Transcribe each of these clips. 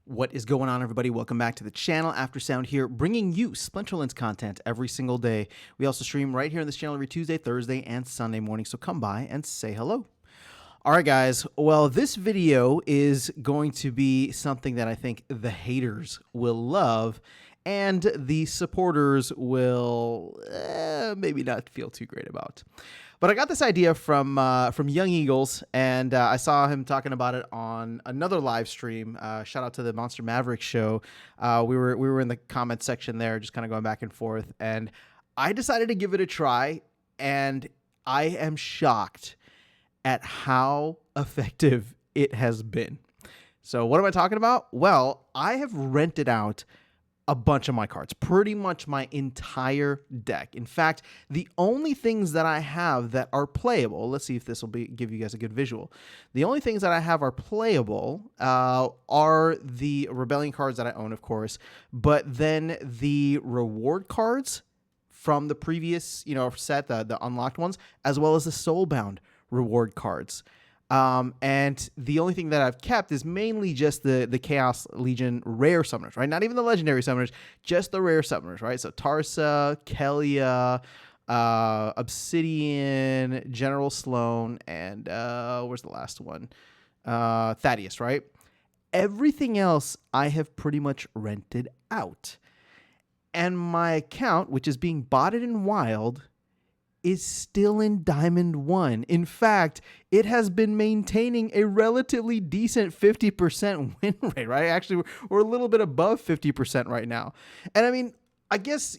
What is going on, everybody? Welcome back to the channel. Aftersound here, bringing you Splinterlands content every single day. We also stream right here on this channel every Tuesday, Thursday, and Sunday morning, so come by and say hello. All right, guys. Well, this video is going to be something that I think the haters will love, and the supporters will maybe not feel too great about. But I got this idea from Young Eagles, and I saw him talking about it on another live stream. Shout out to the Monster Maverick show. We were in the comment section there, just kind of going back and forth, and I decided to give it a try, and I am shocked at how effective it has been. So what am I talking about? Well, I have rented out a bunch of my cards, pretty much my entire deck. In fact, the only things that I have that are playable, let's see if this will give you guys a good visual. The only things that I have are playable are the Rebellion cards that I own, of course, but then the reward cards from the previous, set, the unlocked ones, as well as the Soulbound reward cards. And the only thing that I've kept is mainly just the Chaos Legion rare summoners, right? Not even the legendary summoners, just the rare summoners, right? So Tarsa, Kelia, Obsidian, General Sloan, and where's the last one? Thaddeus, right? Everything else I have pretty much rented out. And my account, which is being botted in Wild, is still in Diamond 1. In fact, it has been maintaining a relatively decent 50% win rate, right? Actually, we're a little bit above 50% right now. And I mean, I guess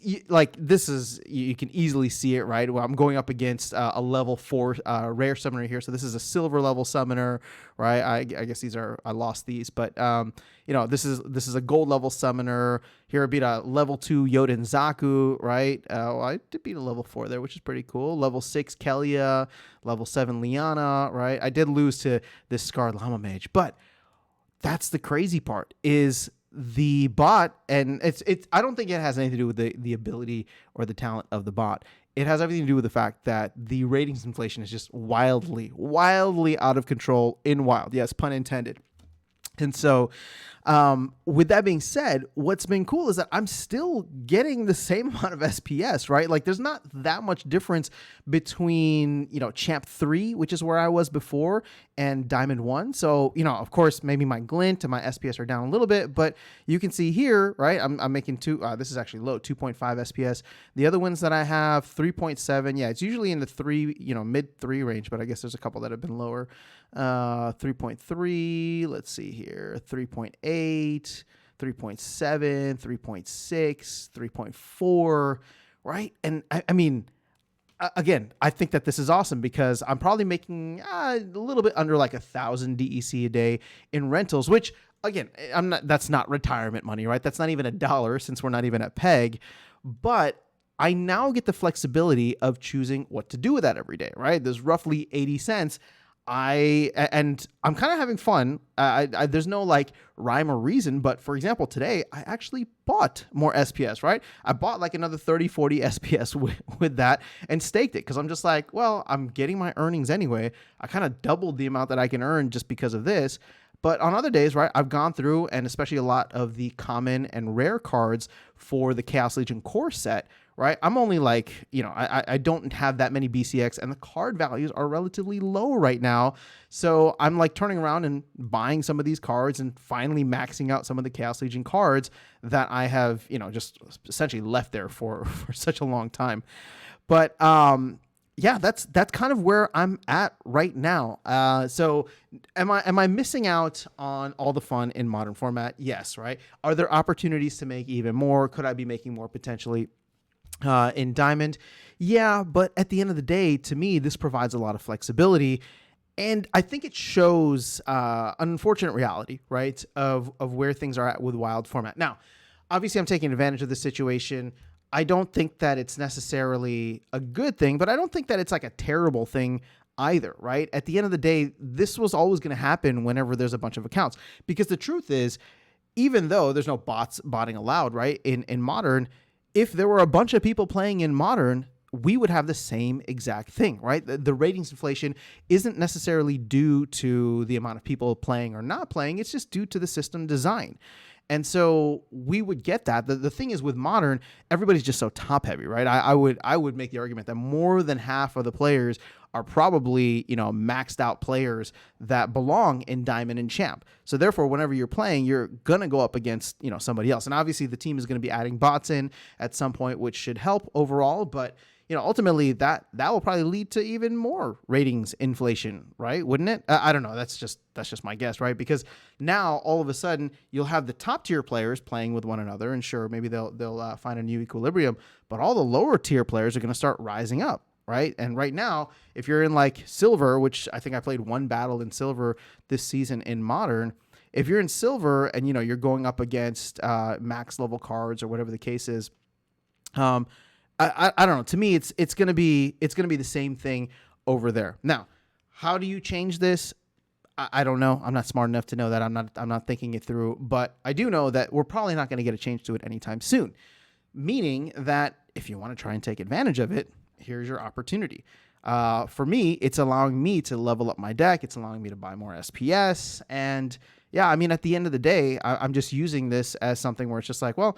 this is, you can easily see it, right? Well, I'm going up against a level 4 rare summoner here. So this is a silver level summoner, right? I guess I lost these, but this is a gold level summoner. Here I beat a level 2 Yoden Zaku, right? I did beat a level 4 there, which is pretty cool. Level 6 Kelia, level 7 Liana, right? I did lose to this Scarred Llama Mage, but that's the crazy part is the bot, and it's I don't think it has anything to do with the ability or the talent of the bot. It has everything to do with the fact that the ratings inflation is just wildly out of control in Wild. Yes, pun intended. And so with that being said, what's been cool is that I'm still getting the same amount of SPS, right? Like there's not that much difference between, Champ 3, which is where I was before, and Diamond 1. So, of course, maybe my glint and my SPS are down a little bit, but you can see here, right? I'm making this is actually low, 2.5 SPS. The other ones that I have, 3.7. Yeah, it's usually in the 3, mid 3 range, but I guess there's a couple that have been lower. 3.3, let's see here, 3.8, 3.7, 3.6, 3.4, right? And I mean, again, I think that this is awesome because I'm probably making a little bit under like 1,000 DEC a day in rentals, which again, that's not retirement money, right? That's not even $1 since we're not even at PEG, but I now get the flexibility of choosing what to do with that every day, right? There's roughly 80 cents. I'm kind of having fun. There's no like rhyme or reason, but for example, today I actually bought more SPS, right? I bought like another 30, 40 SPS with that and staked it because I'm just like, well, I'm getting my earnings anyway. I kind of doubled the amount that I can earn just because of this. But on other days, right, I've gone through, and especially a lot of the common and rare cards for the Chaos Legion core set, right? I'm only like, I don't have that many BCX, and the card values are relatively low right now. So I'm like turning around and buying some of these cards and finally maxing out some of the Chaos Legion cards that I have, just essentially left there for such a long time. But yeah, that's kind of where I'm at right now. So am I missing out on all the fun in modern format? Yes, right? Are there opportunities to make even more? Could I be making more potentially in Diamond? Yeah, but at the end of the day, to me, this provides a lot of flexibility. And I think it shows an unfortunate reality, right, of where things are at with Wild format. Now, obviously, I'm taking advantage of the situation. I don't think that it's necessarily a good thing, but I don't think that it's like a terrible thing either, right? At the end of the day, this was always going to happen whenever there's a bunch of accounts, because the truth is, even though there's no botting allowed, right, in Modern, if there were a bunch of people playing in Modern, we would have the same exact thing, right? The ratings inflation isn't necessarily due to the amount of people playing or not playing. It's just due to the system design. And so we would get that. The thing is with modern, everybody's just so top heavy, right? I would make the argument that more than half of the players are probably, maxed out players that belong in Diamond and Champ. So therefore, whenever you're playing, you're going to go up against, somebody else. And obviously the team is going to be adding bots in at some point, which should help overall. But ultimately that will probably lead to even more ratings inflation, right? Wouldn't it? I don't know. That's just my guess, right? Because now all of a sudden you'll have the top tier players playing with one another, and sure, maybe they'll find a new equilibrium, but all the lower tier players are going to start rising up, right? And right now, if you're in like silver, which I think I played one battle in silver this season in modern, if you're in silver and you're going up against max level cards or whatever the case is, I don't know. To me, it's gonna be the same thing over there. Now, how do you change this? I don't know. I'm not smart enough to know that. I'm not thinking it through. But I do know that we're probably not going to get a change to it anytime soon. Meaning that if you want to try and take advantage of it, here's your opportunity. For me, it's allowing me to level up my deck. It's allowing me to buy more SPS. And yeah, I mean, at the end of the day, I'm just using this as something where it's just like, well,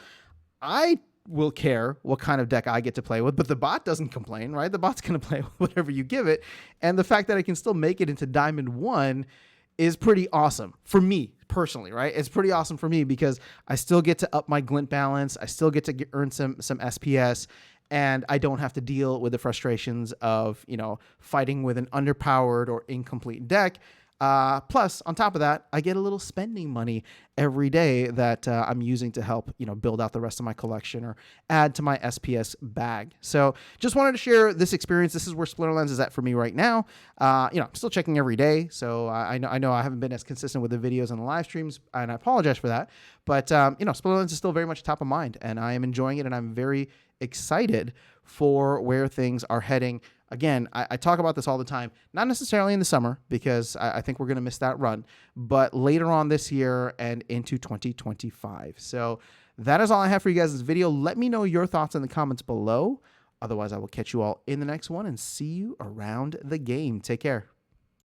I will care what kind of deck I get to play with, but the bot doesn't complain, right? The bot's going to play whatever you give it. And the fact that I can still make it into Diamond 1 is pretty awesome for me personally, right? It's pretty awesome for me because I still get to up my glint balance. I still get to earn some SPS, and I don't have to deal with the frustrations of, fighting with an underpowered or incomplete deck. Plus, on top of that, I get a little spending money every day that I'm using to help, build out the rest of my collection or add to my SPS bag. So just wanted to share this experience. This is where Splinterlands is at for me right now. I'm still checking every day. So I know I haven't been as consistent with the videos and the live streams, and I apologize for that. But, Splinterlands is still very much top of mind, and I am enjoying it, and I'm very excited for where things are heading. Again, I talk about this all the time, not necessarily in the summer because I think we're going to miss that run, but later on this year and into 2025. So that is all I have for you guys in this video. Let me know your thoughts in the comments below. Otherwise, I will catch you all in the next one and see you around the game. Take care.